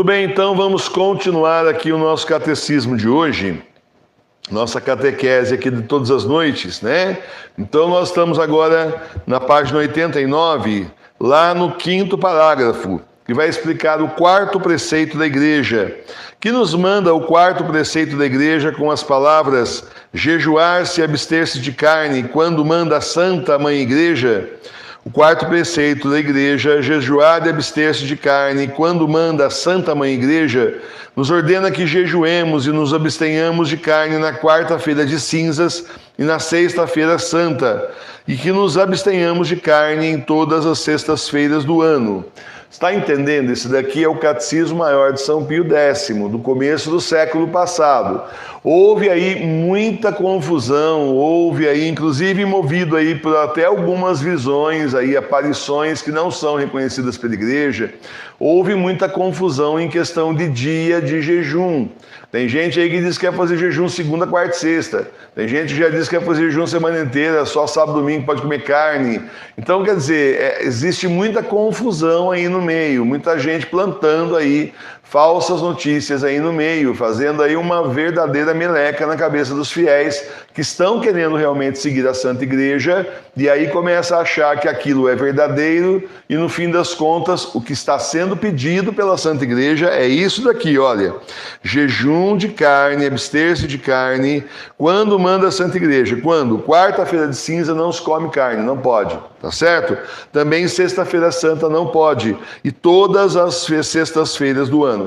Muito bem, então vamos continuar aqui o nosso catecismo de hoje, nossa catequese aqui de todas as noites, né? Então nós estamos agora na página 89, lá no 5º parágrafo, que vai explicar o 4º preceito da igreja, que nos manda o 4º preceito da igreja com as palavras: jejuar-se e abster-se de carne, quando manda a Santa Mãe Igreja. O 4º preceito da igreja, jejuar e abster-se de carne, quando manda a Santa Mãe Igreja, nos ordena que jejuemos e nos abstenhamos de carne na quarta-feira de cinzas e na sexta-feira santa, e que nos abstenhamos de carne em todas as sextas-feiras do ano. Está entendendo? Esse daqui é o Catecismo Maior de São Pio X, do começo do século passado. Houve aí muita confusão, houve aí, inclusive movido aí por até algumas visões, aí, aparições que não são reconhecidas pela igreja. Houve muita confusão em questão de dia de jejum. Tem gente aí que diz que quer fazer jejum segunda, quarta e sexta. Tem gente que já diz que quer fazer jejum semana inteira, só sábado e domingo pode comer carne. Então, quer dizer, existe muita confusão aí no meio, muita gente plantando aí falsas notícias aí no meio, fazendo aí uma verdadeira meleca na cabeça dos fiéis que estão querendo realmente seguir a Santa Igreja, e aí começa a achar que aquilo é verdadeiro, e no fim das contas, o que está sendo pedido pela Santa Igreja é isso daqui, olha: jejum de carne, abster-se de carne, quando manda a Santa Igreja. Quando? Quarta-feira de cinza não se come carne, não pode, tá certo? Também sexta-feira santa não pode, e todas as sextas-feiras do ano.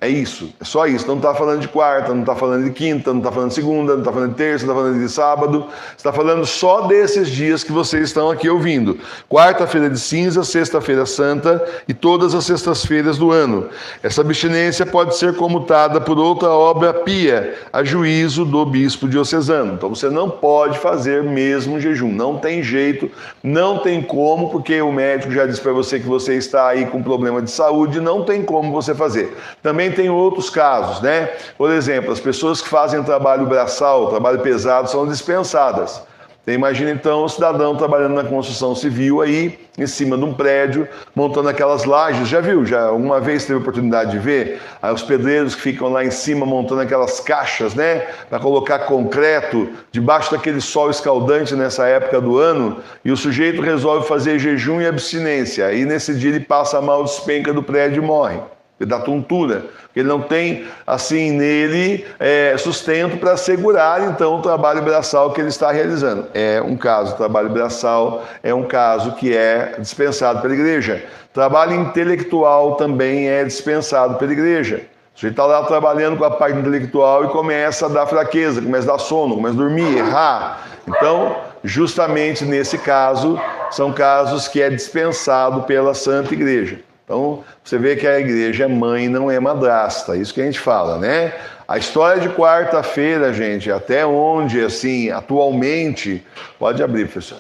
É isso, é só isso. Não está falando de quarta, não está falando de quinta, não está falando de segunda, não está falando de terça, não está falando de sábado. Está falando só desses dias que vocês estão aqui ouvindo. Quarta-feira de cinza, sexta-feira santa e todas as sextas-feiras do ano. Essa abstinência pode ser comutada por outra obra pia, a juízo do bispo diocesano. Então você não pode fazer mesmo jejum. Não tem jeito, não tem como, porque o médico já disse para você que você está aí com problema de saúde, não tem como você fazer. Também tem outros casos, né? Por exemplo, as pessoas que fazem trabalho braçal, trabalho pesado, são dispensadas. Você imagina então um cidadão trabalhando na construção civil aí, em cima de um prédio, montando aquelas lajes. Já viu? Já alguma vez teve a oportunidade de ver? Aí os pedreiros que ficam lá em cima montando aquelas caixas, né? Para colocar concreto debaixo daquele sol escaldante nessa época do ano, e o sujeito resolve fazer jejum e abstinência. Aí nesse dia ele passa mal, despenca do prédio e morre da tontura, porque ele não tem assim nele sustento para assegurar então o trabalho braçal que ele está realizando. É um caso, o trabalho braçal é um caso que é dispensado pela igreja. Trabalho intelectual também é dispensado pela igreja. O sujeito está lá trabalhando com a parte intelectual e começa a dar fraqueza, começa a dar sono, começa a dormir, errar. Então, justamente nesse caso, são casos que é dispensado pela Santa Igreja. Então, você vê que a igreja é mãe, não é madrasta, isso que a gente fala, né? A história de quarta-feira, gente, até onde, assim, atualmente... Pode abrir, professor.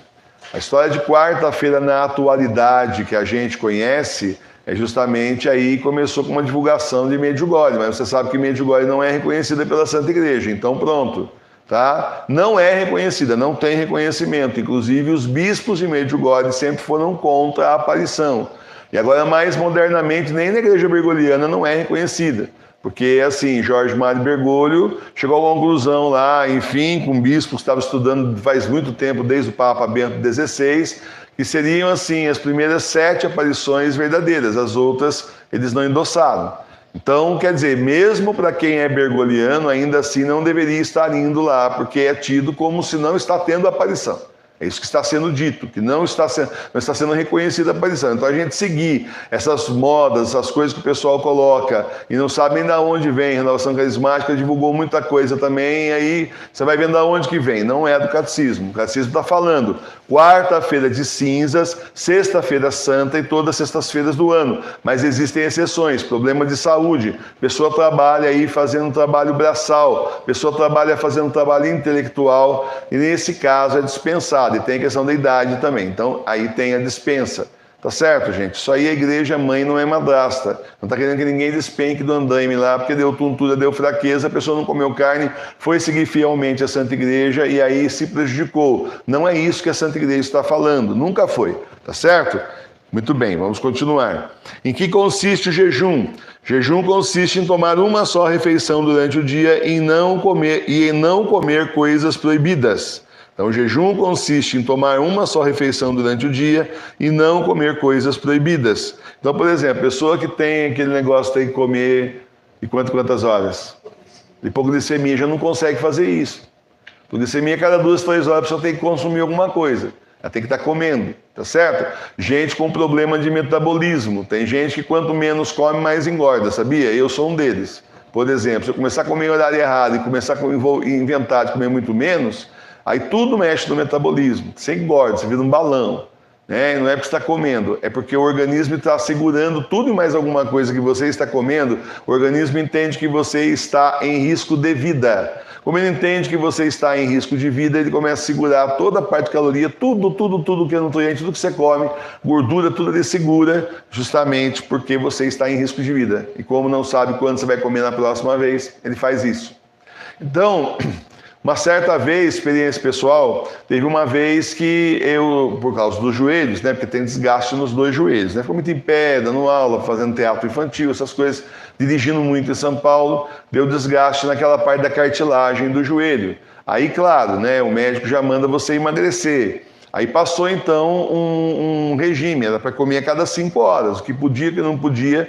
A história de quarta-feira na atualidade que a gente conhece é justamente aí começou com uma divulgação de Medjugorje, mas você sabe que Medjugorje não é reconhecida pela Santa Igreja, então pronto. Tá? Não é reconhecida, não tem reconhecimento. Inclusive, os bispos de Medjugorje sempre foram contra a aparição. E agora, mais modernamente, nem na igreja bergoliana não é reconhecida. Porque, assim, Jorge Mário Bergoglio chegou à conclusão lá, enfim, com bispos que estavam estudando faz muito tempo, desde o Papa Bento XVI, que seriam, assim, as primeiras 7 aparições verdadeiras. As outras, eles não endossaram. Então, quer dizer, mesmo para quem é bergoliano, ainda assim não deveria estar indo lá, porque é tido como se não está tendo aparição. É isso que está sendo dito, que não está sendo reconhecida a aparição. Então a gente seguir essas modas, essas coisas que o pessoal coloca e não sabe nem de onde vem. A Renovação Carismática divulgou muita coisa também, aí você vai vendo de onde que vem. Não é do catecismo. O catecismo está falando quarta-feira de cinzas, sexta-feira santa e todas as sextas-feiras do ano. Mas existem exceções, problema de saúde. Pessoa trabalha aí fazendo um trabalho braçal, pessoa trabalha fazendo um trabalho intelectual, e nesse caso é dispensado. E tem a questão da idade também. Então, aí tem a dispensa. Tá certo, gente? Isso aí a igreja mãe não é madrasta. Não está querendo que ninguém despenque do andaime lá, porque deu tontura, deu fraqueza, a pessoa não comeu carne, foi seguir fielmente a Santa Igreja e aí se prejudicou. Não é isso que a Santa Igreja está falando. Nunca foi. Tá certo? Muito bem, vamos continuar. Em que consiste o jejum? Jejum consiste em tomar uma só refeição durante o dia e em não comer coisas proibidas. Então, o jejum consiste em tomar uma só refeição durante o dia e não comer coisas proibidas. Então, por exemplo, a pessoa que tem aquele negócio de ter que comer e quantas horas? Hipoglicemia já não consegue fazer isso. Hipoglicemia, cada 2, 3 horas a pessoa tem que consumir alguma coisa. Ela tem que estar comendo, tá certo? Gente com problema de metabolismo. Tem gente que quanto menos come, mais engorda, sabia? Eu sou um deles. Por exemplo, se eu começar a comer em horário errado e começar a inventar de comer muito menos, aí tudo mexe no metabolismo. Você engorda, você vira um balão. Né? Não é porque você está comendo, é porque o organismo está segurando tudo e mais alguma coisa que você está comendo. O organismo entende que você está em risco de vida. Como ele entende que você está em risco de vida, ele começa a segurar toda a parte de caloria, tudo que é nutriente, tudo que você come, gordura, tudo ele segura, justamente porque você está em risco de vida. E como não sabe quando você vai comer na próxima vez, ele faz isso. Então, uma certa vez, experiência pessoal, teve uma vez que eu, por causa dos joelhos, né, porque tem desgaste nos 2 joelhos, né, ficou muito em pé, dando aula, fazendo teatro infantil, essas coisas, dirigindo muito em São Paulo, deu desgaste naquela parte da cartilagem do joelho. Aí, claro, né, o médico já manda você emagrecer. Aí passou então um regime, era para comer a cada 5 horas, o que podia, o que não podia,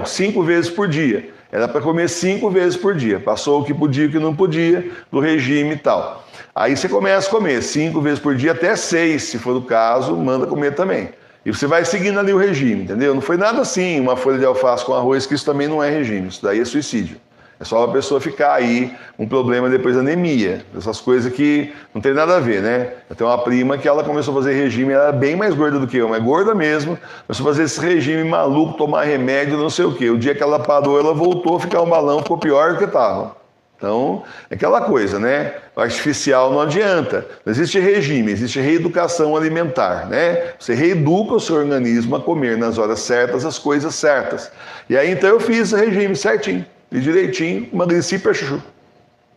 5 vezes por dia. Era para comer 5 vezes por dia. Passou o que podia e o que não podia do regime e tal. Aí você começa a comer 5 vezes por dia, até 6, se for o caso, manda comer também. E você vai seguindo ali o regime, entendeu? Não foi nada assim, uma folha de alface com arroz, que isso também não é regime, isso daí é suicídio. É só uma pessoa ficar aí, um problema depois anemia, essas coisas que não tem nada a ver, né? Eu tenho uma prima que ela começou a fazer regime, ela era bem mais gorda do que eu, mas gorda mesmo, começou a fazer esse regime maluco, tomar remédio, não sei o quê. O dia que ela parou, ela voltou a ficar um balão, ficou pior do que estava. Então, é aquela coisa, né? O artificial não adianta. Não existe regime, existe reeducação alimentar, né? Você reeduca o seu organismo a comer nas horas certas as coisas certas. E aí, então, eu fiz o regime certinho. E direitinho, emagreci para chuchu.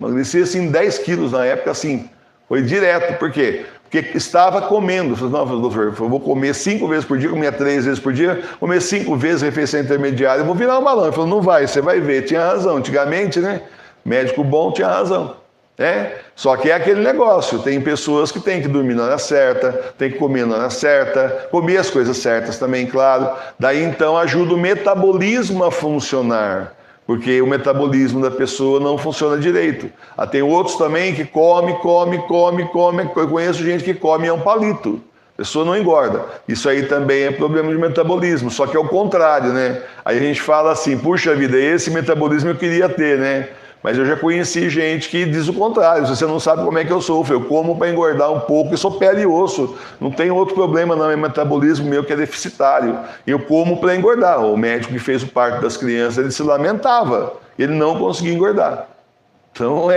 Emagreci assim 10 quilos na época, assim. Foi direto. Por quê? Porque estava comendo. Eu falei, não, doutor, eu vou comer 5 vezes por dia, comia 3 vezes por dia, comer 5 vezes refeição intermediária, eu vou virar um balão. Ele falou, não vai, você vai ver. Tinha razão. Antigamente, né? Médico bom tinha razão. Só que é aquele negócio, tem pessoas que têm que dormir na hora certa, tem que comer na hora certa, comer as coisas certas também, claro. Daí então ajuda o metabolismo a funcionar. Porque o metabolismo da pessoa não funciona direito. Tem outros também que come. Eu conheço gente que come e é um palito. A pessoa não engorda. Isso aí também é problema de metabolismo, só que é o contrário, né? Aí a gente fala assim, puxa vida, esse metabolismo eu queria ter, né? Mas eu já conheci gente que diz o contrário. Se você não sabe como é que eu sofro, eu como para engordar um pouco e sou pele e osso. Não tem outro problema não, é metabolismo meu que é deficitário. Eu como para engordar. O médico que fez o parto das crianças, ele se lamentava. Ele não conseguia engordar. Então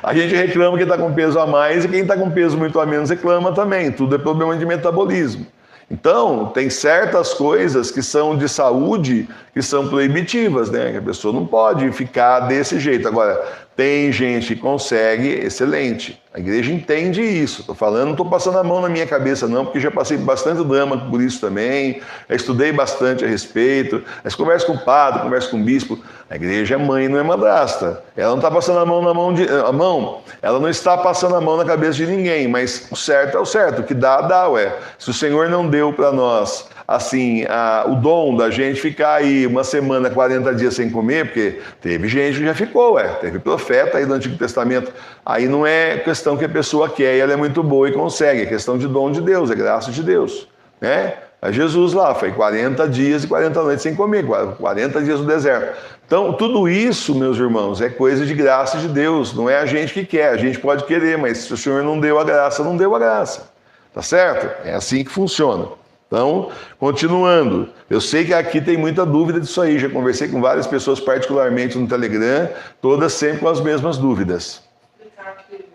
a gente reclama que está com peso a mais e quem está com peso muito a menos reclama também. Tudo é problema de metabolismo. Então, tem certas coisas que são de saúde que são proibitivas, né? Que a pessoa não pode ficar desse jeito. Agora, tem gente que consegue, excelente. A igreja entende isso. Estou falando, não estou passando a mão na minha cabeça não, porque já passei bastante drama por isso também, já estudei bastante a respeito, mas converso com o padre, converso com o bispo. A igreja é mãe, não é madrasta. Ela não está passando a mão ela não está passando a mão na cabeça de ninguém, mas o certo é o certo, o que dá, ué. Se o Senhor não deu para nós, assim, o dom da gente ficar aí uma semana, 40 dias sem comer, porque teve gente que já ficou, teve profeta aí do Antigo Testamento, aí não é questão que a pessoa quer e ela é muito boa e consegue, é questão de dom de Deus, é graça de Deus, né? A Jesus lá foi 40 dias e 40 noites sem comer, 40 dias no deserto. Então, tudo isso, meus irmãos, é coisa de graça de Deus, não é a gente que quer, a gente pode querer, mas se o Senhor não deu a graça, não deu a graça, tá certo? É assim que funciona. Então, continuando, eu sei que aqui tem muita dúvida disso aí, já conversei com várias pessoas, particularmente no Telegram, todas sempre com as mesmas dúvidas. Explicar que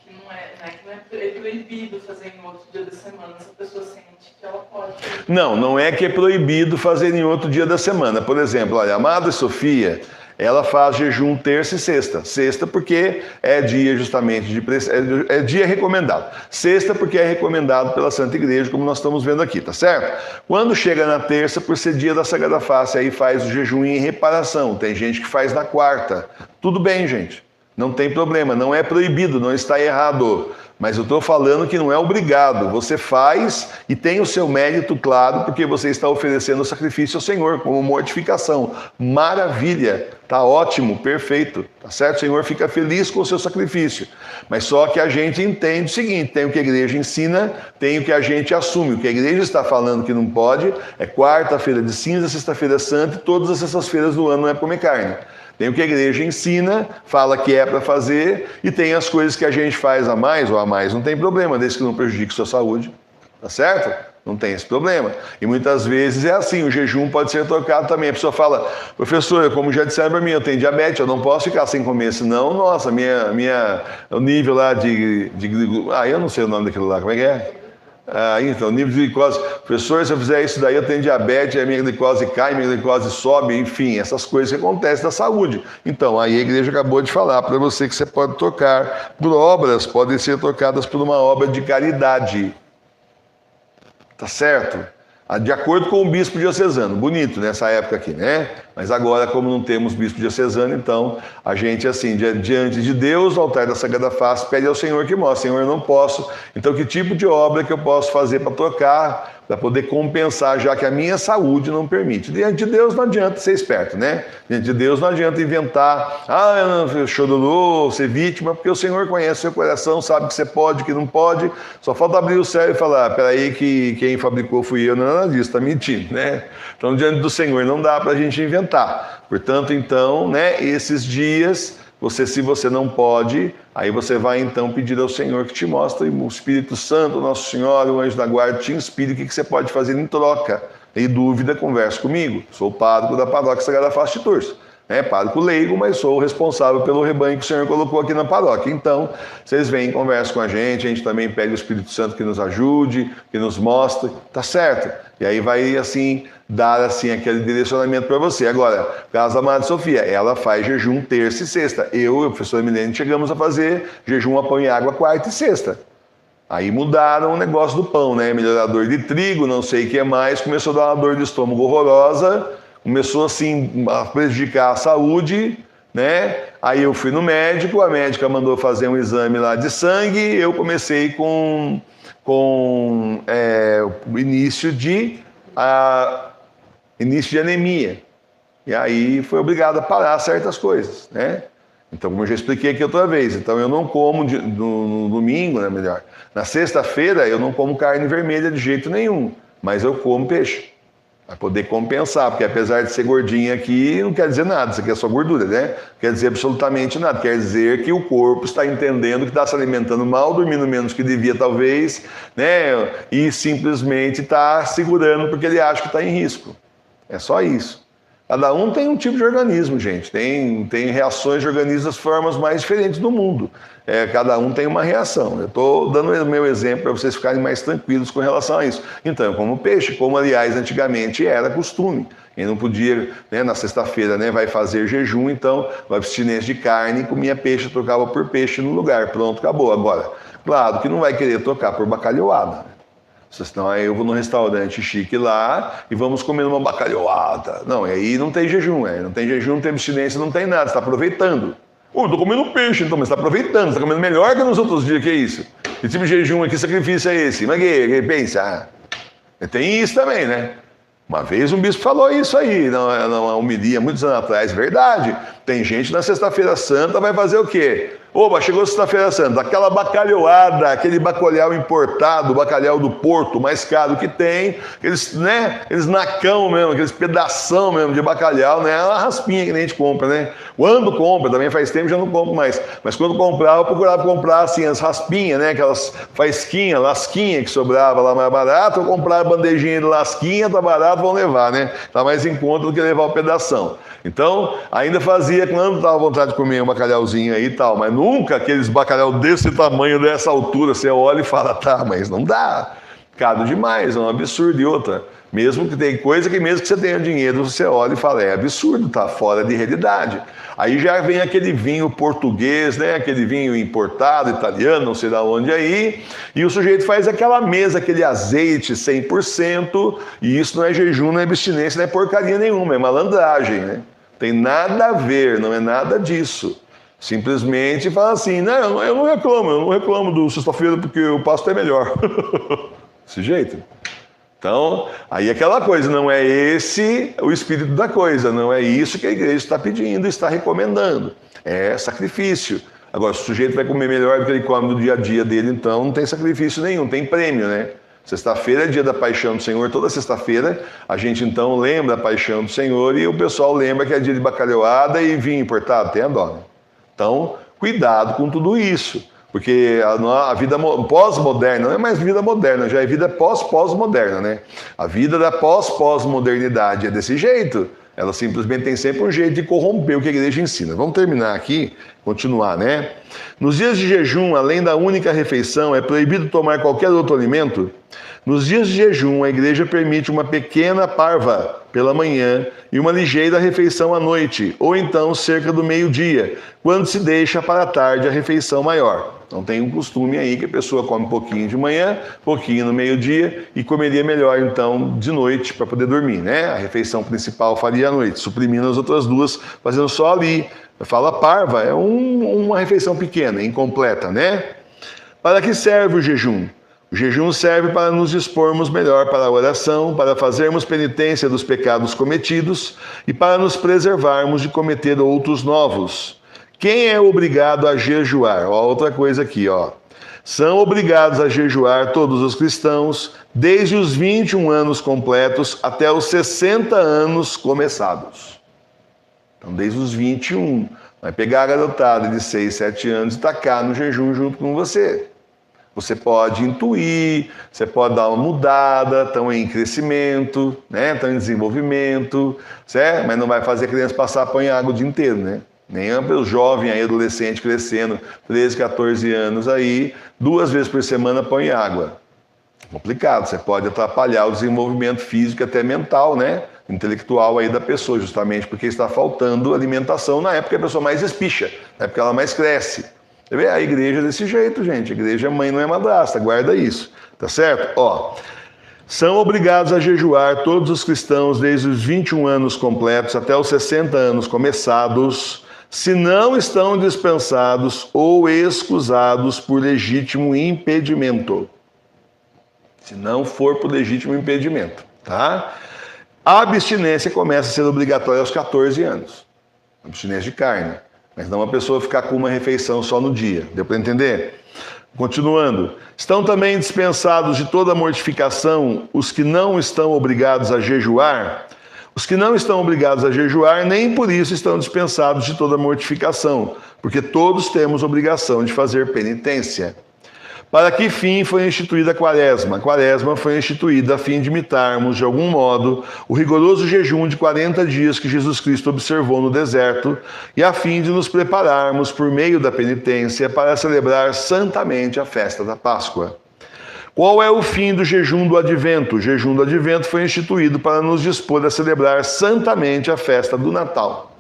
não é proibido fazer em outro dia da semana, se a pessoa sente que ela pode. Não é que é proibido fazer em outro dia da semana. Por exemplo, olha, a Madre Sofia, ela faz jejum terça e sexta. Sexta porque é dia justamente é dia recomendado. Sexta porque é recomendado pela Santa Igreja, como nós estamos vendo aqui, tá certo? Quando chega na terça, por ser dia da Sagrada Face, aí faz o jejum em reparação. Tem gente que faz na quarta. Tudo bem, gente. Não tem problema, não é proibido, não está errado. Mas eu estou falando que não é obrigado. Você faz e tem o seu mérito, claro, porque você está oferecendo o sacrifício ao Senhor, como mortificação. Maravilha, tá ótimo, perfeito, tá certo? O Senhor fica feliz com o seu sacrifício. Mas só que a gente entende o seguinte, tem o que a igreja ensina, tem o que a gente assume. O que a igreja está falando que não pode é quarta-feira de cinza, sexta-feira santa e todas as sextas-feiras do ano não é comer carne. Tem o que a igreja ensina, fala que é para fazer, e tem as coisas que a gente faz a mais ou a mais. Não tem problema, desde que não prejudique sua saúde. Tá certo? Não tem esse problema. E muitas vezes é assim, o jejum pode ser trocado também. A pessoa fala, professor, como já disseram para mim, eu tenho diabetes, eu não posso ficar sem comer, senão, nossa, o nível lá eu não sei o nome daquilo lá, como é que é? Então, nível de glicose. Professor, se eu fizer isso daí, eu tenho diabetes, a minha glicose cai, minha glicose sobe, enfim, essas coisas que acontecem na saúde. Então, aí a igreja acabou de falar para você que você pode trocar por obras, podem ser trocadas por uma obra de caridade. Tá certo? De acordo com o bispo diocesano. Bonito nessa época aqui, né? Mas agora, como não temos bispo diocesano, então a gente, assim, diante de Deus, no altar da Sagrada Face, pede ao Senhor que mostre. Senhor, eu não posso. Então, que tipo de obra que eu posso fazer para trocar, para poder compensar, já que a minha saúde não permite? Diante de Deus não adianta ser esperto, né? Diante de Deus não adianta inventar, chororô, ser vítima, porque o Senhor conhece o seu coração, sabe que você pode, que não pode. Só falta abrir o céu e falar, peraí que quem fabricou fui eu, não é nada disso, está mentindo, né? Então, diante do Senhor não dá para a gente inventar. Portanto, então, né, esses dias, se você não pode, aí você vai então pedir ao Senhor que te mostre, o Espírito Santo, Nosso Senhor, o anjo da guarda, te inspire o que você pode fazer em troca. Tem dúvida, converse comigo. Sou o pároco da paróquia Sagrada Face de Tours. Pároco leigo, mas sou o responsável pelo rebanho que o Senhor colocou aqui na paróquia. Então, vocês vêm, conversam com a gente também pede o Espírito Santo que nos ajude, que nos mostre, tá certo? E aí vai, assim, dar, assim, aquele direcionamento para você. Agora, caso da Madre Sofia, ela faz jejum terça e sexta. Eu e o professor Milene chegamos a fazer jejum a pão e água quarta e sexta. Aí mudaram o negócio do pão, né? Melhorador de trigo, não sei o que mais, começou a dar uma dor de estômago horrorosa, começou assim a prejudicar a saúde, né? Aí eu fui no médico, a médica mandou fazer um exame lá de sangue, eu comecei com o início de anemia. E aí foi obrigado a parar certas coisas, né? Então, como eu já expliquei aqui outra vez, então eu não como no domingo, né, melhor. Na sexta-feira eu não como carne vermelha de jeito nenhum, mas eu como peixe. Para poder compensar, porque apesar de ser gordinha aqui, não quer dizer nada, isso aqui é só gordura, né? Não quer dizer absolutamente nada, quer dizer que o corpo está entendendo que está se alimentando mal, dormindo menos que devia talvez, né? E simplesmente está segurando porque ele acha que está em risco. É só isso. Cada um tem um tipo de organismo, gente. Tem reações de organismos das formas mais diferentes do mundo. Cada um tem uma reação. Eu estou dando o meu exemplo para vocês ficarem mais tranquilos com relação a isso. Então, eu como peixe, como aliás antigamente era costume. Quem não podia, né, na sexta-feira, né, vai fazer jejum, então, vai abstinência de carne, comia peixe, trocava por peixe no lugar. Pronto, acabou. Agora, claro que não vai querer trocar por bacalhoada. Senão aí eu vou num restaurante chique lá e vamos comer uma bacalhoada. Não, aí não tem jejum, não tem jejum, não tem abstinência, não tem nada, você está aproveitando. Eu tô comendo peixe, então, mas você está aproveitando, você está comendo melhor que nos outros dias, que isso? Que tipo de jejum, que sacrifício é esse? Mas que pensa? Tem isso também, né? Uma vez um bispo falou isso aí, numa homilia, muitos anos atrás, verdade. Tem gente na sexta-feira santa vai fazer o quê? Opa, chegou sexta-feira santa, aquela bacalhoada, aquele bacalhau importado, bacalhau do Porto, mais caro que tem, aqueles nacão mesmo, aqueles pedação mesmo de bacalhau, né? É uma raspinha que nem a gente compra, né? Quando compra, também faz tempo já não compro mais, mas quando comprava, eu procurava comprar assim, as raspinhas, né? Aquelas faisquinhas, lasquinha que sobrava lá mais barato, eu comprava bandejinha de lasquinha, tá barato, vão levar, né? Tá mais em conta do que levar o pedação. Então, ainda fazia quando dava vontade de comer um bacalhauzinho aí e tal, mas nunca aqueles bacalhau desse tamanho, dessa altura, você olha e fala, tá, mas não dá. caro demais, é um absurdo. E outra, mesmo que tem coisa que mesmo que você tenha dinheiro, você olha e fala, é absurdo, tá fora de realidade. Aí já vem aquele vinho português, né? Aquele vinho importado, italiano, não sei de onde aí, e o sujeito faz aquela mesa, aquele azeite 100%, e isso não é jejum, não é abstinência, não é porcaria nenhuma, é malandragem, né? Tem nada a ver, não é nada disso. Simplesmente fala assim, não, eu não reclamo do sexta-feira porque o pasto é melhor. Desse jeito. Então, aí aquela coisa, não é esse o espírito da coisa, não é isso que a igreja está pedindo, está recomendando. É sacrifício. Agora, se o sujeito vai comer melhor do que ele come no dia a dia dele, então não tem sacrifício nenhum, tem prêmio, né? Sexta-feira é dia da paixão do Senhor, toda sexta-feira a gente então lembra a paixão do Senhor e o pessoal lembra que é dia de bacalhoada e vinho importado, tem a dó, né? Então, cuidado com tudo isso. Porque a vida pós-moderna não é mais vida moderna, já é vida pós-pós-moderna, né? A vida da pós-pós-modernidade é desse jeito. Ela simplesmente tem sempre um jeito de corromper o que a igreja ensina. Vamos terminar aqui, continuar, né? Nos dias de jejum, além da única refeição, é proibido tomar qualquer outro alimento. Nos dias de jejum, a igreja permite uma pequena parva pela manhã e uma ligeira refeição à noite, ou então cerca do meio-dia, quando se deixa para a tarde a refeição maior. Então tem um costume aí que a pessoa come um pouquinho de manhã, pouquinho no meio-dia e comeria melhor então de noite para poder dormir, né? A refeição principal faria à noite, suprimindo as outras duas, fazendo só ali. Fala parva, é uma refeição pequena, incompleta, né? Para que serve o jejum? O jejum serve para nos dispormos melhor para a oração, para fazermos penitência dos pecados cometidos e para nos preservarmos de cometer outros novos. Quem é obrigado a jejuar? Ó, outra coisa aqui, ó. São obrigados a jejuar todos os cristãos, desde os 21 anos completos até os 60 anos começados. Então, desde os 21. Vai pegar a garotada de 6, 7 anos e tacar no jejum junto com você. Você pode intuir, você pode dar uma mudada, estão em crescimento, né? Estão em desenvolvimento, certo? Mas não vai fazer a criança passar a apanhar água o dia inteiro, né? Nem o jovem aí, adolescente crescendo, 13, 14 anos aí, 2 vezes por semana põe água. Complicado, você pode atrapalhar o desenvolvimento físico até mental, né? Intelectual aí da pessoa, justamente porque está faltando alimentação na época que a pessoa mais espicha, na época que ela mais cresce. Você vê, a igreja é desse jeito, gente. A igreja é mãe, não é madrasta, guarda isso, tá certo? Ó, são obrigados a jejuar todos os cristãos desde os 21 anos completos até os 60 anos começados, se não estão dispensados ou excusados por legítimo impedimento. Se não for por legítimo impedimento, tá? A abstinência começa a ser obrigatória aos 14 anos. Abstinência de carne. Mas não a pessoa ficar com uma refeição só no dia. Deu para entender? Continuando. Estão também dispensados de toda mortificação os que não estão obrigados a jejuar? Os que não estão obrigados a jejuar, nem por isso estão dispensados de toda mortificação, porque todos temos obrigação de fazer penitência. Para que fim foi instituída a quaresma? A quaresma foi instituída a fim de imitarmos, de algum modo, o rigoroso jejum de 40 dias que Jesus Cristo observou no deserto e a fim de nos prepararmos, por meio da penitência, para celebrar santamente a festa da Páscoa. Qual é o fim do jejum do Advento? O jejum do Advento foi instituído para nos dispor a celebrar santamente a festa do Natal.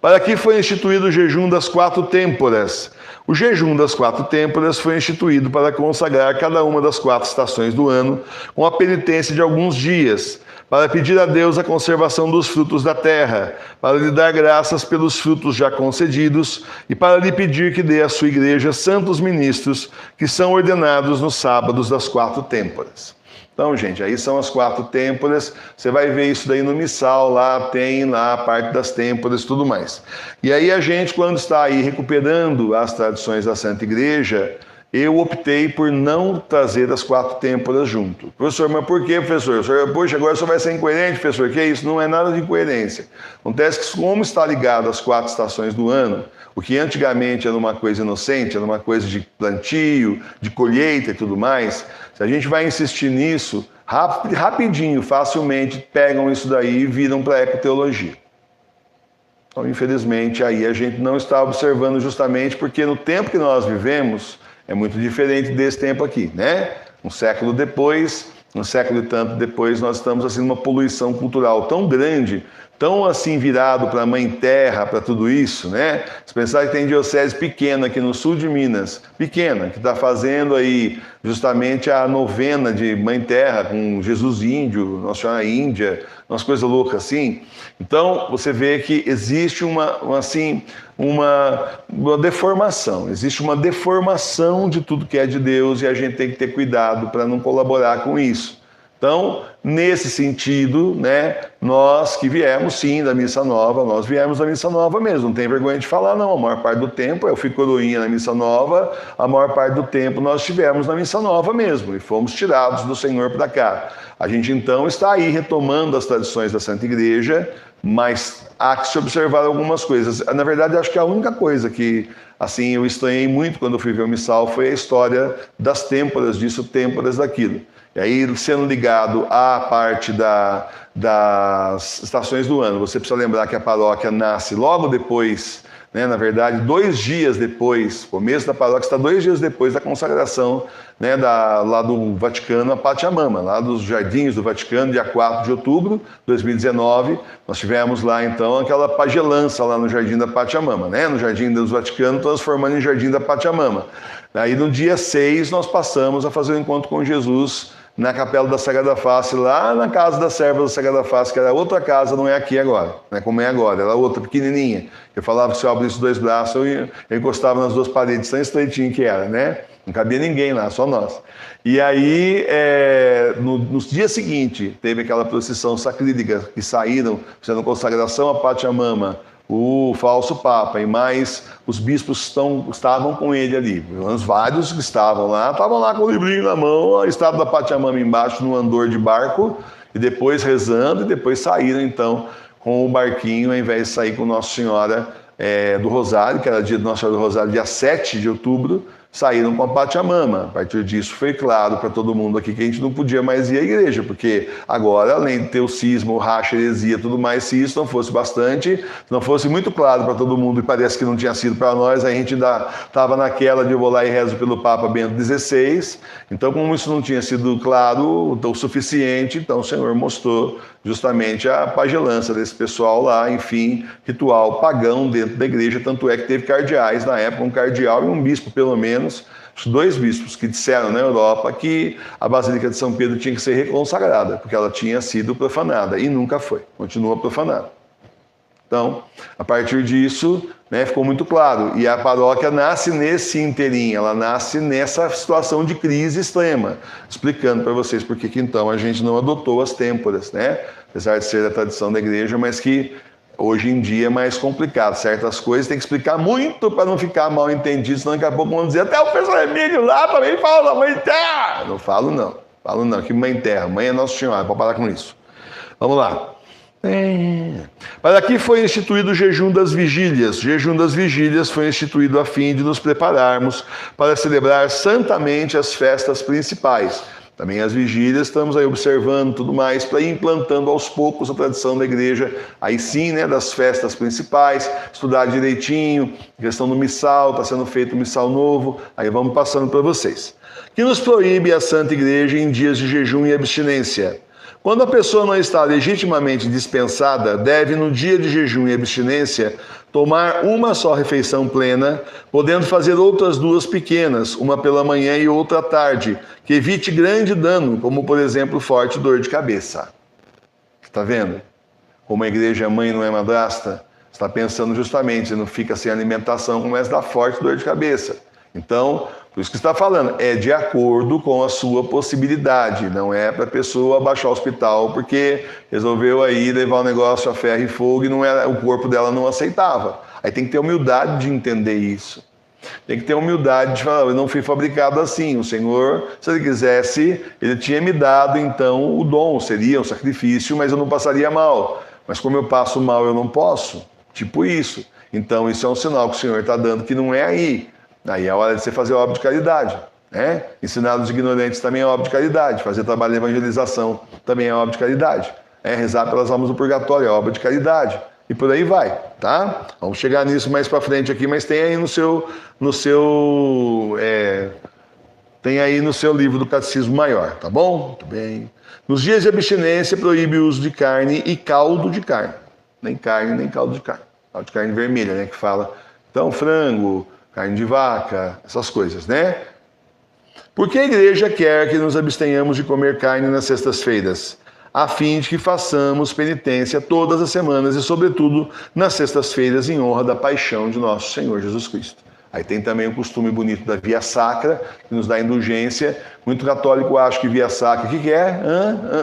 Para que foi instituído o jejum das 4 têmporas? O jejum das 4 têmporas foi instituído para consagrar cada uma das 4 estações do ano com a penitência de alguns dias, para pedir a Deus a conservação dos frutos da terra, para lhe dar graças pelos frutos já concedidos e para lhe pedir que dê à sua igreja santos ministros que são ordenados nos sábados das 4 têmporas. Então, gente, aí são as 4 têmporas, você vai ver isso daí no missal, lá tem lá a parte das têmporas e tudo mais. E aí a gente, quando está aí recuperando as tradições da Santa Igreja, eu optei por não trazer as 4 têmporas junto. Professor, mas por que, professor? Poxa, agora só vai ser incoerente, professor, que é isso? Não é nada de incoerência. Acontece que como está ligado às 4 estações do ano, o que antigamente era uma coisa inocente, era uma coisa de plantio, de colheita e tudo mais, se a gente vai insistir nisso, rapidinho, facilmente, pegam isso daí e viram para a ecoteologia. Então, infelizmente, aí a gente não está observando justamente porque no tempo que nós vivemos é muito diferente desse tempo aqui, né? Um século depois, um século e tanto depois, nós estamos assim numa poluição cultural tão grande, tão assim virado para a Mãe Terra, para tudo isso, né? Se pensar que tem diocese pequena aqui no sul de Minas, pequena, que está fazendo aí justamente a novena de Mãe Terra, com Jesus Índio, Nossa Senhora Índia, umas coisas loucas assim. Então, você vê que existe uma deformação, existe uma deformação de tudo que é de Deus e a gente tem que ter cuidado para não colaborar com isso. Então, nesse sentido, né, nós que viemos sim da Missa Nova, nós viemos da Missa Nova mesmo, não tem vergonha de falar não, a maior parte do tempo eu fui coroinha na Missa Nova, a maior parte do tempo nós estivemos na Missa Nova mesmo e fomos tirados do Senhor para cá. A gente então está aí retomando as tradições da Santa Igreja, mas há que se observar algumas coisas. Na verdade, acho que a única coisa que assim eu estranhei muito quando eu fui ver o missal foi a história das têmporas disso, têmporas daquilo. E aí, sendo ligado à parte das estações do ano, você precisa lembrar que a paróquia nasce logo depois, né, na verdade, 2 dias depois, o começo da paróquia está 2 dias depois da consagração, né, lá do Vaticano a Pachamama, lá dos Jardins do Vaticano, dia 4 de outubro de 2019, nós tivemos lá então aquela pagelança lá no Jardim da Pachamama, né, no Jardim do Vaticano, transformando em Jardim da Pachamama. Aí no dia 6 nós passamos a fazer o encontro com Jesus na Capela da Sagrada Face, lá na casa da serva da Sagrada Face, que era outra casa, não é aqui agora, não é como é agora, era outra pequenininha. Eu falava que se eu abrisse 2 braços, eu encostava nas 2 paredes, tão estreitinho que era, né? Não cabia ninguém lá, só nós. E aí, no dia seguinte, teve aquela procissão sacrílega que saíram, fazendo consagração a Pachamama, o falso Papa e mais os bispos estavam com ele ali. Os vários que estavam lá com o livrinho na mão, a estátua da Pachamama embaixo no andor de barco, e depois rezando, e depois saíram então com o barquinho, ao invés de sair com Nossa Senhora do Rosário, que era dia de Nossa Senhora do Rosário, dia 7 de outubro, saíram com a Pachamama. A partir disso foi claro para todo mundo aqui que a gente não podia mais ir à igreja, porque agora, além de ter o cisma, o racha, heresia, tudo mais, se isso não fosse bastante, se não fosse muito claro para todo mundo, e parece que não tinha sido para nós, a gente ainda estava naquela de eu vou lá e rezo pelo Papa Bento XVI. Então, como isso não tinha sido claro o suficiente, então o Senhor mostrou justamente a pagelança desse pessoal lá, enfim, ritual pagão dentro da igreja, tanto é que teve cardeais na época, um cardeal e um bispo pelo menos, os 2 bispos que disseram na Europa que a Basílica de São Pedro tinha que ser reconsagrada, porque ela tinha sido profanada, e nunca foi, continua profanada. Então, a partir disso, né, ficou muito claro, e a paróquia nasce nesse inteirinho, ela nasce nessa situação de crise extrema, explicando para vocês por que então a gente não adotou as têmporas, né, apesar de ser a tradição da igreja, mas que hoje em dia é mais complicado. Certas coisas tem que explicar muito para não ficar mal entendido, senão daqui a pouco vão dizer, até o pessoal Emílio lá também fala da Mãe Terra. Não falo não, que Mãe Terra, Mãe é Nossa Senhora, pode parar com isso. Vamos lá. Mas aqui foi instituído o jejum das vigílias. O jejum das vigílias foi instituído a fim de nos prepararmos para celebrar santamente as festas principais. Também as vigílias, estamos aí observando tudo mais, para ir implantando aos poucos a tradição da igreja, aí sim, né, das festas principais, estudar direitinho, questão do missal, está sendo feito um missal novo, aí vamos passando para vocês. Que nos proíbe a Santa Igreja em dias de jejum e abstinência. Quando a pessoa não está legitimamente dispensada, deve, no dia de jejum e abstinência, tomar uma só refeição plena, podendo fazer outras 2 pequenas, uma pela manhã e outra à tarde, que evite grande dano, como, por exemplo, forte dor de cabeça. Está vendo? Como a igreja mãe não é madrasta, está pensando justamente, não fica sem alimentação, começa a dar forte dor de cabeça. Então, por isso que está falando, é de acordo com a sua possibilidade, não é para a pessoa baixar o hospital porque resolveu aí levar o negócio a ferro e fogo e não era, o corpo dela não aceitava. Aí tem que ter humildade de entender isso. Tem que ter humildade de falar, eu não fui fabricado assim, o Senhor, se Ele quisesse, Ele tinha me dado então o dom, seria um sacrifício, mas eu não passaria mal. Mas como eu passo mal, eu não posso, tipo isso. Então isso é um sinal que o Senhor está dando que não é aí. Aí é a hora de você fazer a obra de caridade, né? Ensinar os ignorantes também é obra de caridade, fazer trabalho de evangelização também é obra de caridade, rezar pelas almas do purgatório é obra de caridade, e por aí vai, tá? Vamos chegar nisso mais para frente aqui, mas tem aí no seu Tem aí no seu livro do Catecismo Maior, tá bom? Muito bem. Nos dias de abstinência, proíbe o uso de carne e caldo de carne. Nem carne, nem caldo de carne. Caldo de carne vermelha, né? Que fala, então, frango, carne de vaca, essas coisas, né? Porque a igreja quer que nos abstenhamos de comer carne nas sextas-feiras, a fim de que façamos penitência todas as semanas e, sobretudo, nas sextas-feiras, em honra da paixão de nosso Senhor Jesus Cristo. Aí tem também o costume bonito da via sacra, que nos dá indulgência. Muito católico acha que via sacra, o que é?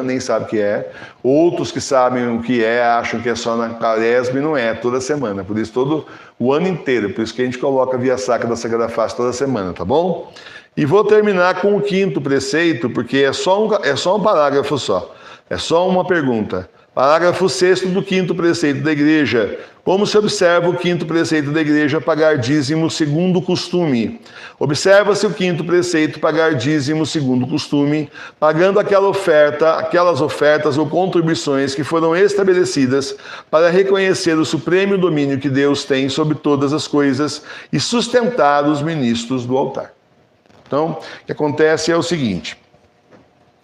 Nem sabe o que é. Outros que sabem o que é, acham que é só na quaresma e não é, toda semana. Por isso, todo o ano inteiro. Por isso que a gente coloca a via sacra da Sagrada Face toda semana, tá bom? E vou terminar com o 5º preceito, porque é só um parágrafo só. É só uma pergunta. Parágrafo 6º do 5º preceito da igreja. Como se observa o 5º preceito da igreja, pagar dízimo segundo o costume? Observa-se o 5º preceito, pagar dízimo segundo o costume, pagando aquelas ofertas ou contribuições que foram estabelecidas para reconhecer o supremo domínio que Deus tem sobre todas as coisas e sustentar os ministros do altar. Então, o que acontece é o seguinte.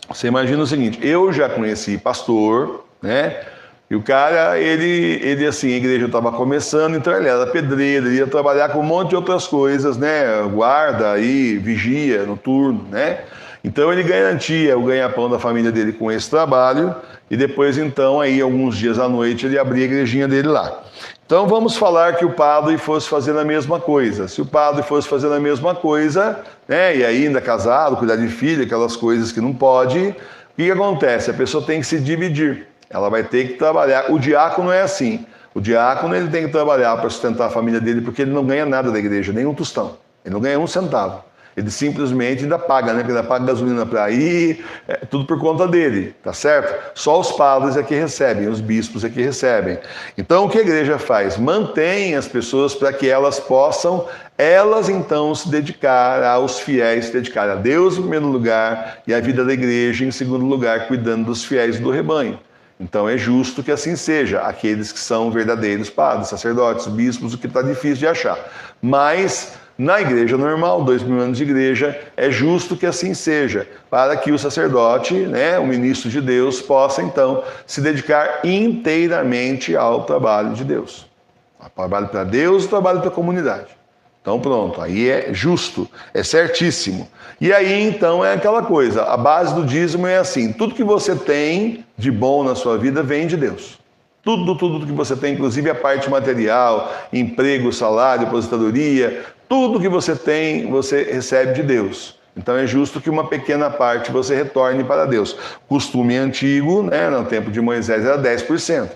Você imagina o seguinte, eu já conheci pastor, né? E o cara, ele assim, a igreja estava começando, então ele era pedreiro, ele ia trabalhar com um monte de outras coisas, né? Guarda aí, vigia, noturno, né? Então ele garantia o ganha-pão da família dele com esse trabalho e depois então aí alguns dias à noite ele abria a igrejinha dele lá. Então vamos falar que o padre fosse fazendo a mesma coisa. Se o padre fosse fazendo a mesma coisa, né, e ainda casado, cuidar de filho, aquelas coisas que não pode, o que acontece? A pessoa tem que se dividir. Ela vai ter que trabalhar. O diácono é assim. O diácono ele tem que trabalhar para sustentar a família dele porque ele não ganha nada da igreja, nem um tostão. Ele não ganha um centavo. Ele simplesmente ainda paga, né? Porque ainda paga gasolina para ir, tudo por conta dele, tá certo? Só os padres é que recebem, os bispos é que recebem. Então o que a igreja faz? Mantém as pessoas para que elas possam, então se dedicar aos fiéis, se dedicar a Deus em primeiro lugar e a vida da igreja em segundo lugar, cuidando dos fiéis do rebanho. Então é justo que assim seja, aqueles que são verdadeiros padres, sacerdotes, bispos, o que está difícil de achar. Mas na igreja normal, 2000 anos de igreja, é justo que assim seja, para que o sacerdote, né, o ministro de Deus, possa então se dedicar inteiramente ao trabalho de Deus. O trabalho para Deus e o trabalho para a comunidade. Então pronto, aí é justo, é certíssimo. E aí então é aquela coisa, a base do dízimo é assim, tudo que você tem de bom na sua vida vem de Deus. Tudo que você tem, inclusive a parte material, emprego, salário, aposentadoria, tudo que você tem, você recebe de Deus. Então é justo que uma pequena parte você retorne para Deus. Costume antigo, né, no tempo de Moisés era 10%.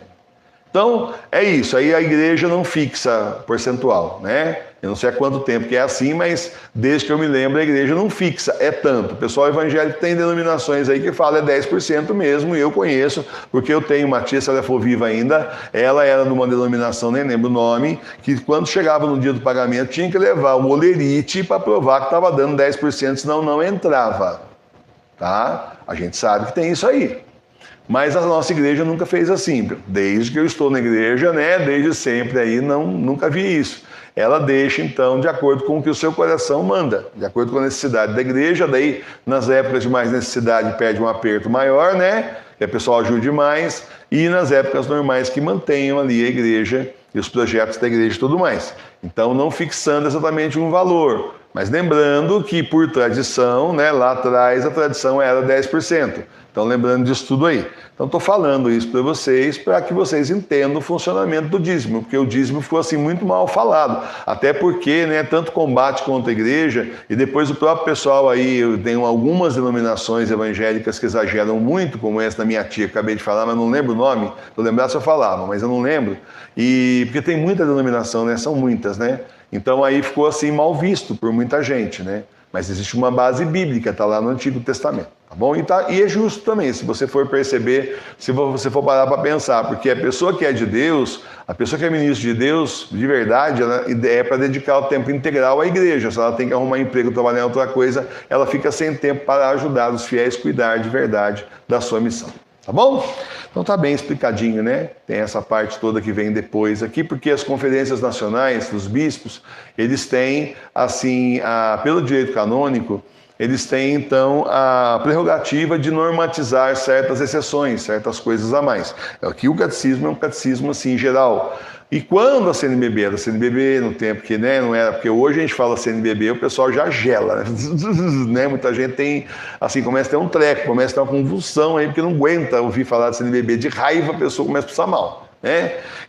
Então é isso, aí a igreja não fixa percentual, né? Eu não sei há quanto tempo que é assim, mas desde que eu me lembro a igreja não fixa, é tanto. O pessoal evangélico tem denominações aí que fala é 10% mesmo, e eu conheço, porque eu tenho uma tia, se ela for viva ainda, ela era de uma denominação, nem lembro o nome, que quando chegava no dia do pagamento tinha que levar o olerite para provar que estava dando 10%, senão não entrava. Tá? A gente sabe que tem isso aí. Mas a nossa igreja nunca fez assim. Desde que eu estou na igreja, né, desde sempre aí, nunca vi isso. Ela deixa, então, de acordo com o que o seu coração manda, de acordo com a necessidade da igreja. Daí, nas épocas de mais necessidade, pede um aperto maior, né? Que a pessoa ajude mais. E nas épocas normais que mantenham ali a igreja e os projetos da igreja e tudo mais. Então, não fixando exatamente um valor. Mas lembrando que, por tradição, né, lá atrás a tradição era 10%. Então, lembrando disso tudo aí. Então, estou falando isso para vocês, para que vocês entendam o funcionamento do dízimo, porque o dízimo ficou assim muito mal falado. Até porque, né, tanto combate contra a igreja, e depois o próprio pessoal aí, eu tenho algumas denominações evangélicas que exageram muito, como essa da minha tia, que acabei de falar, mas não lembro o nome. Se eu lembrasse eu falava, mas eu não lembro. E porque tem muita denominação, né? São muitas, né? Então aí ficou assim mal visto por muita gente, né? Mas existe uma base bíblica, está lá no Antigo Testamento, tá bom? E é justo também, se você for perceber, se você for parar para pensar, porque a pessoa que é de Deus, a pessoa que é ministro de Deus, de verdade, ela é para dedicar o tempo integral à igreja. Se ela tem que arrumar emprego, trabalhar em outra coisa, ela fica sem tempo para ajudar os fiéis a cuidar de verdade da sua missão. Tá bom? Então tá bem explicadinho, né? Tem essa parte toda que vem depois aqui, porque as conferências nacionais dos bispos, eles têm, assim, pelo direito canônico, eles têm então a prerrogativa de normatizar certas exceções, certas coisas a mais. Aqui o catecismo é um catecismo assim geral. E quando a CNBB era CNBB, no tempo que não era, porque hoje a gente fala CNBB, o pessoal já gela, né? Muita gente tem, assim, começa a ter um treco, começa a ter uma convulsão aí, porque não aguenta ouvir falar de CNBB, de raiva a pessoa começa a passar mal.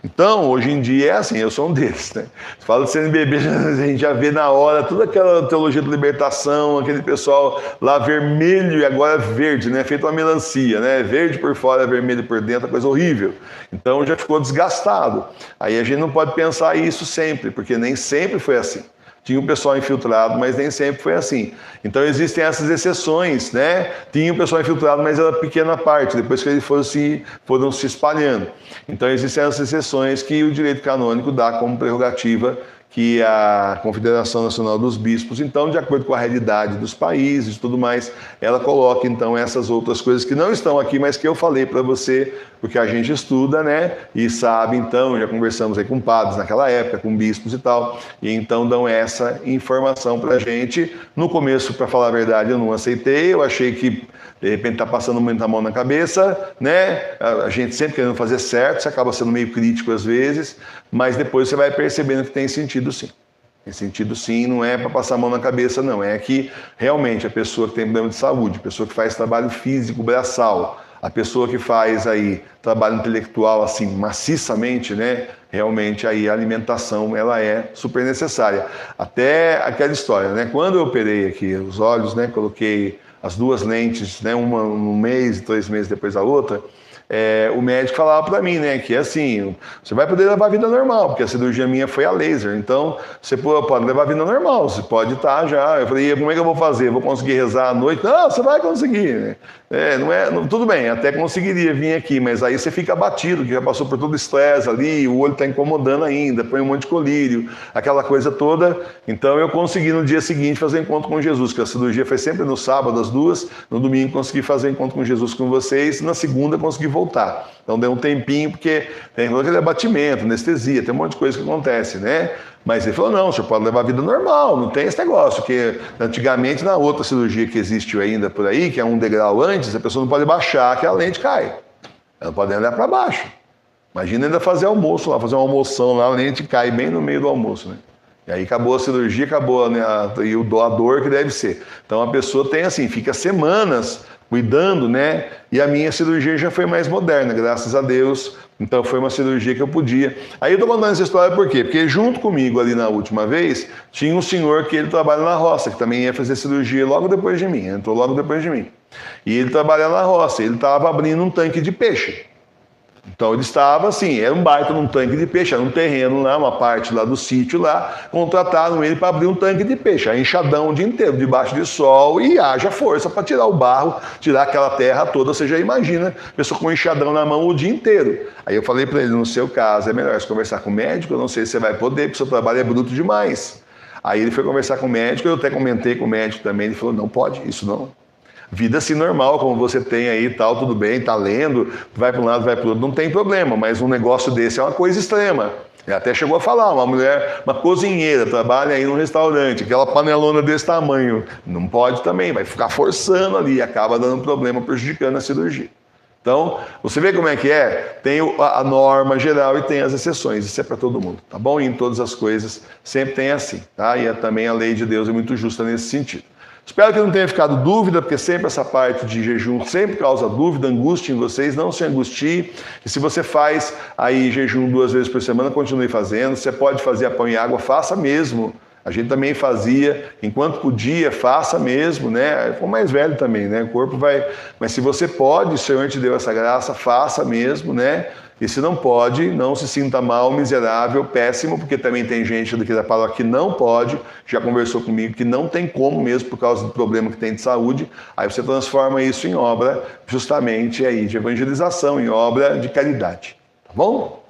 Então, hoje em dia é assim, eu sou um deles. Né? Você fala de CNBB, a gente já vê na hora toda aquela teologia da libertação, aquele pessoal lá vermelho e agora verde, né? Feito uma melancia, né? Verde por fora, vermelho por dentro, coisa horrível. Então já ficou desgastado. Aí a gente não pode pensar isso sempre, porque nem sempre foi assim. Tinha um pessoal infiltrado, mas nem sempre foi assim. Então existem essas exceções, né? Tinha um pessoal infiltrado, mas era pequena parte, depois que eles foram se espalhando. Então existem essas exceções que o direito canônico dá como prerrogativa que a Confederação Nacional dos Bispos, então, de acordo com a realidade dos países e tudo mais, ela coloca, então, essas outras coisas que não estão aqui, mas que eu falei para você, porque a gente estuda, né, e sabe, então, já conversamos aí com padres naquela época, com bispos e tal, e então dão essa informação para a gente. No começo, para falar a verdade, eu não aceitei, eu achei que, de repente, está passando muita mão na cabeça, né, a gente sempre querendo fazer certo, você acaba sendo meio crítico às vezes, mas depois você vai percebendo que tem sentido sim. Tem sentido sim, não é para passar a mão na cabeça, não. É que realmente a pessoa que tem problema de saúde, a pessoa que faz trabalho físico, braçal, a pessoa que faz aí trabalho intelectual assim maciçamente, né? Realmente aí a alimentação ela é super necessária. Até aquela história, né? Quando eu operei aqui os olhos, né? Coloquei as duas lentes, né? Uma um mês e 2 meses depois da outra. O médico falava para mim, né, que assim, você vai poder levar a vida normal, porque a cirurgia minha foi a laser, então você pode levar a vida normal, você pode estar já. Eu falei, como é que eu vou fazer? Vou conseguir rezar à noite? Não, você vai conseguir, né? Tudo bem, até conseguiria vir aqui, mas aí você fica abatido, que já passou por todo o estresse ali, o olho está incomodando ainda, põe um monte de colírio, aquela coisa toda. Então eu consegui no dia seguinte fazer encontro com Jesus, que a cirurgia foi sempre no sábado, às 2, no domingo consegui fazer encontro com Jesus com vocês, na segunda consegui voltar. Então deu um tempinho, porque tem aquele abatimento, anestesia, tem um monte de coisa que acontece, né? Mas ele falou, não, o senhor pode levar a vida normal, não tem esse negócio, que antigamente na outra cirurgia que existe ainda por aí, que é um degrau antes, a pessoa não pode baixar que a lente cai. Ela não pode olhar para baixo. Imagina ainda fazer almoço lá, fazer uma almoção lá, a lente cai bem no meio do almoço, né? E aí acabou a cirurgia, acabou, né, e o doador que deve ser. Então a pessoa tem assim, fica semanas cuidando, né? E a minha cirurgia já foi mais moderna, graças a Deus. Então foi uma cirurgia que eu podia. Aí eu tô contando essa história por quê? Porque junto comigo ali na última vez, tinha um senhor que ele trabalha na roça, que também ia fazer cirurgia logo depois de mim, entrou logo depois de mim. E ele trabalha na roça, ele estava abrindo um tanque de peixe. Então ele estava assim, era um baita num tanque de peixe, era um terreno lá, uma parte lá do sítio lá, contrataram ele para abrir um tanque de peixe, aí enxadão o dia inteiro, debaixo de sol, e haja força para tirar o barro, tirar aquela terra toda, você já imagina, a pessoa com um enxadão na mão o dia inteiro. Aí eu falei para ele, no seu caso, é melhor você conversar com o médico, eu não sei se você vai poder, porque o seu trabalho é bruto demais. Aí ele foi conversar com o médico, eu até comentei com o médico também, ele falou, não pode, isso não. Vida assim normal, como você tem aí e tal, tudo bem, tá lendo, vai para um lado, vai para o outro, não tem problema, mas um negócio desse é uma coisa extrema. Ele até chegou a falar, uma mulher, uma cozinheira, trabalha aí num restaurante, aquela panelona desse tamanho, não pode também, vai ficar forçando ali, acaba dando problema, prejudicando a cirurgia. Então, você vê como é que é? Tem a norma geral e tem as exceções, isso é para todo mundo, tá bom? E em todas as coisas sempre tem assim, tá? E também a lei de Deus é muito justa nesse sentido. Espero que não tenha ficado dúvida, porque sempre essa parte de jejum sempre causa dúvida, angústia em vocês, não se angustie. E se você faz aí jejum 2 vezes por semana, continue fazendo. Você pode fazer a pão e água, faça mesmo. A gente também fazia, enquanto podia, faça mesmo, né? For mais velho também, né? O corpo vai... Mas se você pode, o Senhor te deu essa graça, faça mesmo, né? E se não pode, não se sinta mal, miserável, péssimo, porque também tem gente daqui da paróquia que não pode, já conversou comigo, que não tem como mesmo por causa do problema que tem de saúde. Aí você transforma isso em obra justamente aí de evangelização, em obra de caridade. Tá bom?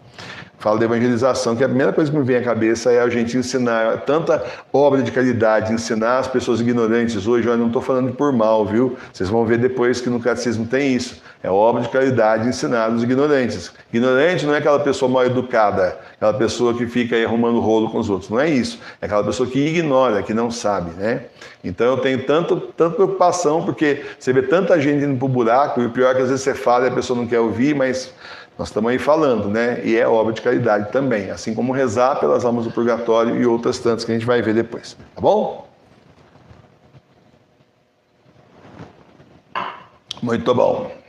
falo de evangelização, que a primeira coisa que me vem à cabeça é a gente ensinar tanta obra de caridade, ensinar as pessoas ignorantes. Hoje eu não estou falando por mal, viu? Vocês vão ver depois que no catecismo tem isso. É obra de caridade ensinar os ignorantes. Ignorante não é aquela pessoa mal educada, aquela pessoa que fica aí arrumando rolo com os outros. Não é isso. É aquela pessoa que ignora, que não sabe, né? Então eu tenho tanta preocupação, porque você vê tanta gente indo pro buraco, e o pior é que às vezes você fala e a pessoa não quer ouvir, mas nós estamos aí falando, né? E é obra de caridade também, assim como rezar pelas almas do purgatório e outras tantas que a gente vai ver depois, tá bom? Muito bom.